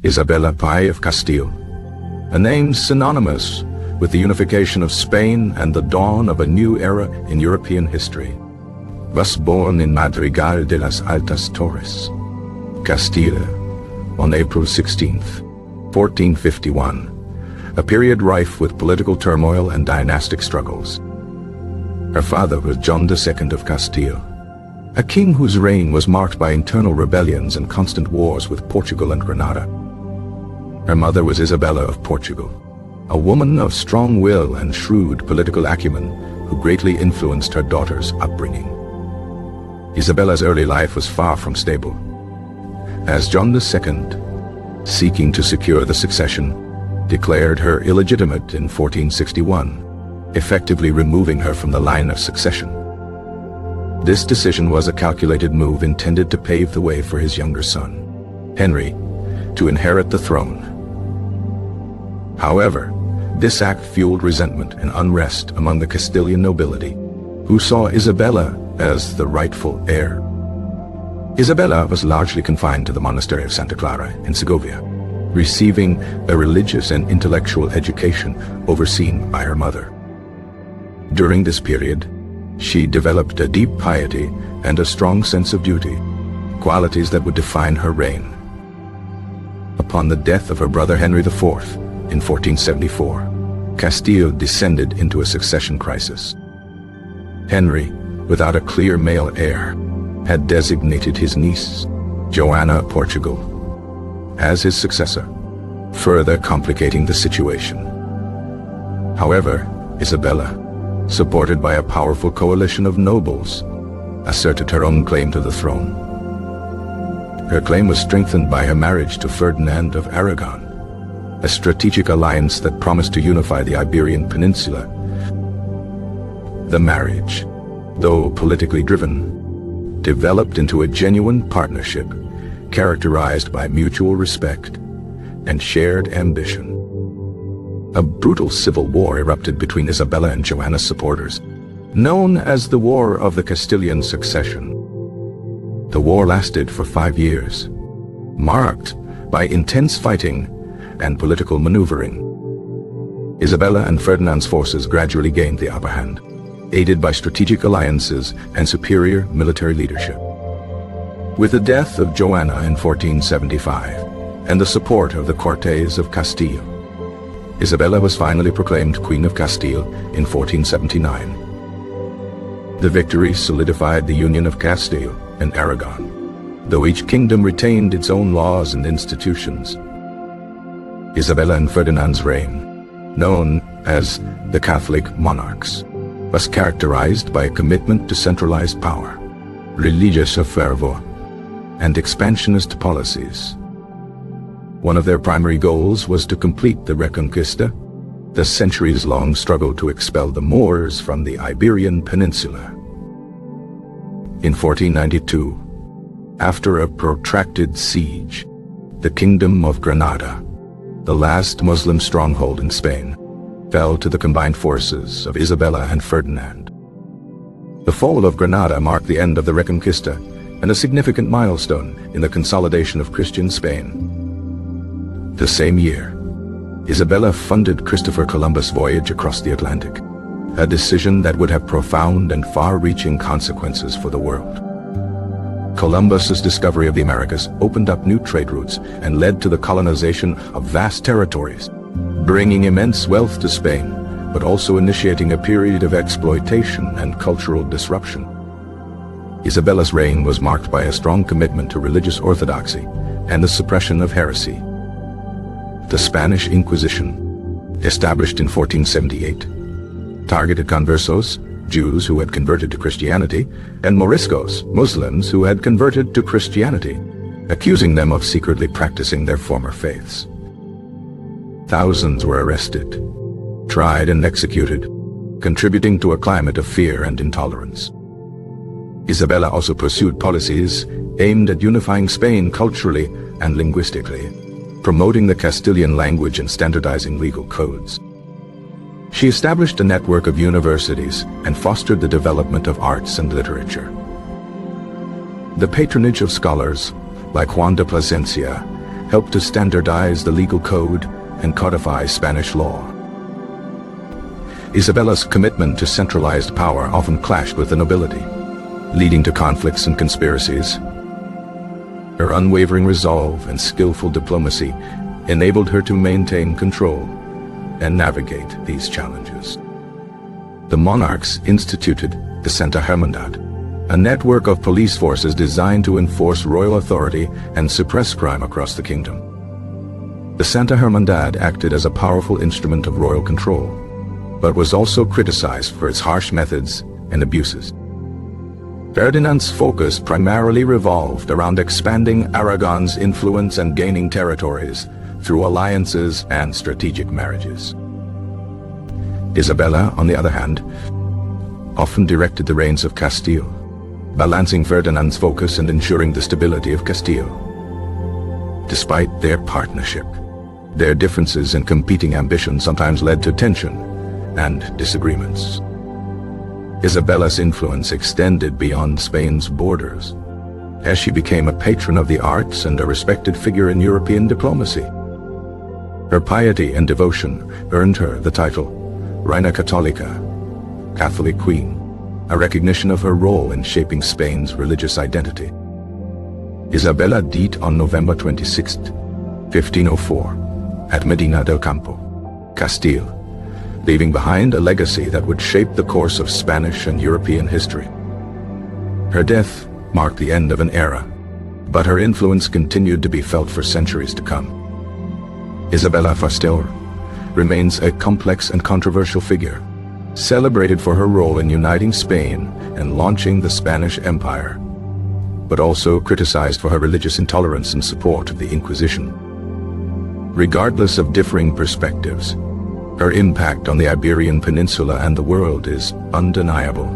Isabella I of Castile, a name synonymous with the unification of Spain and the dawn of a new era in European history, was born in Madrigal de las Altas Torres, Castile, on April 16th, 1451, a period rife with political turmoil and dynastic struggles. Her father was John II of Castile, a king whose reign was marked by internal rebellions and constant wars with Portugal and Granada. Her mother was Isabella of Portugal, a woman of strong will and shrewd political acumen who greatly influenced her daughter's upbringing. Isabella's early life was far from stable, as John II, seeking to secure the succession, declared her illegitimate in 1461, effectively removing her from the line of succession. This decision was a calculated move intended to pave the way for his younger son, Henry, to inherit the throne. However, this act fueled resentment and unrest among the Castilian nobility, who saw Isabella as the rightful heir. Isabella was largely confined to the monastery of Santa Clara in Segovia, receiving a religious and intellectual education overseen by her mother. During this period, she developed a deep piety and a strong sense of duty, qualities that would define her reign. Upon the death of her brother Henry IV in 1474, Castile descended into a succession crisis. Henry, without a clear male heir, had designated his niece, Joanna of Portugal, as his successor, further complicating the situation. However, Isabella, supported by a powerful coalition of nobles, asserted her own claim to the throne. Her claim was strengthened by her marriage to Ferdinand of Aragon, a strategic alliance that promised to unify the Iberian Peninsula. The marriage, though politically driven, developed into a genuine partnership characterized by mutual respect and shared ambition. A brutal civil war erupted between Isabella and Joanna's supporters, known as the War of the Castilian Succession. The war lasted for 5 years, marked by intense fighting and political maneuvering. Isabella and Ferdinand's forces gradually gained the upper hand, aided by strategic alliances and superior military leadership. With the death of Joanna in 1475 and the support of the Cortes of Castile, Isabella was finally proclaimed Queen of Castile in 1479. The victory solidified the union of Castile and Aragon, though each kingdom retained its own laws and institutions. Isabella and Ferdinand's reign, known as the Catholic monarchs, was characterized by a commitment to centralized power, religious fervor, and expansionist policies. One of their primary goals was to complete the Reconquista, the centuries-long struggle to expel the Moors from the Iberian Peninsula. In 1492, after a protracted siege, the Kingdom of Granada, the last Muslim stronghold in Spain, fell to the combined forces of Isabella and Ferdinand. The fall of Granada marked the end of the Reconquista and a significant milestone in the consolidation of Christian Spain. The same year, Isabella funded Christopher Columbus' voyage across the Atlantic, a decision that would have profound and far-reaching consequences for the world. Columbus's discovery of the Americas opened up new trade routes and led to the colonization of vast territories, bringing immense wealth to Spain, but also initiating a period of exploitation and cultural disruption. Isabella's reign was marked by a strong commitment to religious orthodoxy and the suppression of heresy. The Spanish Inquisition, established in 1478, targeted conversos, Jews who had converted to Christianity, and Moriscos, Muslims who had converted to Christianity, accusing them of secretly practicing their former faiths. Thousands were arrested, tried and executed, contributing to a climate of fear and intolerance. Isabella also pursued policies aimed at unifying Spain culturally and linguistically, promoting the Castilian language and standardizing legal codes. She established a network of universities and fostered the development of arts and literature. The patronage of scholars, like Juan de Plasencia, helped to standardize the legal code and codify Spanish law. Isabella's commitment to centralized power often clashed with the nobility, leading to conflicts and conspiracies. Her unwavering resolve and skillful diplomacy enabled her to maintain control and navigate these challenges. The monarchs instituted the Santa Hermandad, a network of police forces designed to enforce royal authority and suppress crime across the kingdom. The Santa Hermandad acted as a powerful instrument of royal control, but was also criticized for its harsh methods and abuses. Ferdinand's focus primarily revolved around expanding Aragon's influence and gaining territories through alliances and strategic marriages. Isabella, on the other hand, often directed the reins of Castile, balancing Ferdinand's focus and ensuring the stability of Castile. Despite their partnership, their differences and competing ambitions sometimes led to tension and disagreements. Isabella's influence extended beyond Spain's borders, as she became a patron of the arts and a respected figure in European diplomacy. Her piety and devotion earned her the title Reina Católica, Catholic Queen, a recognition of her role in shaping Spain's religious identity. Isabella died on November 26, 1504, at Medina del Campo, Castile, leaving behind a legacy that would shape the course of Spanish and European history. Her death marked the end of an era, but her influence continued to be felt for centuries to come. Isabella remains a complex and controversial figure, celebrated for her role in uniting Spain and launching the Spanish Empire, but also criticized for her religious intolerance and support of the Inquisition. Regardless of differing perspectives, her impact on the Iberian Peninsula and the world is undeniable.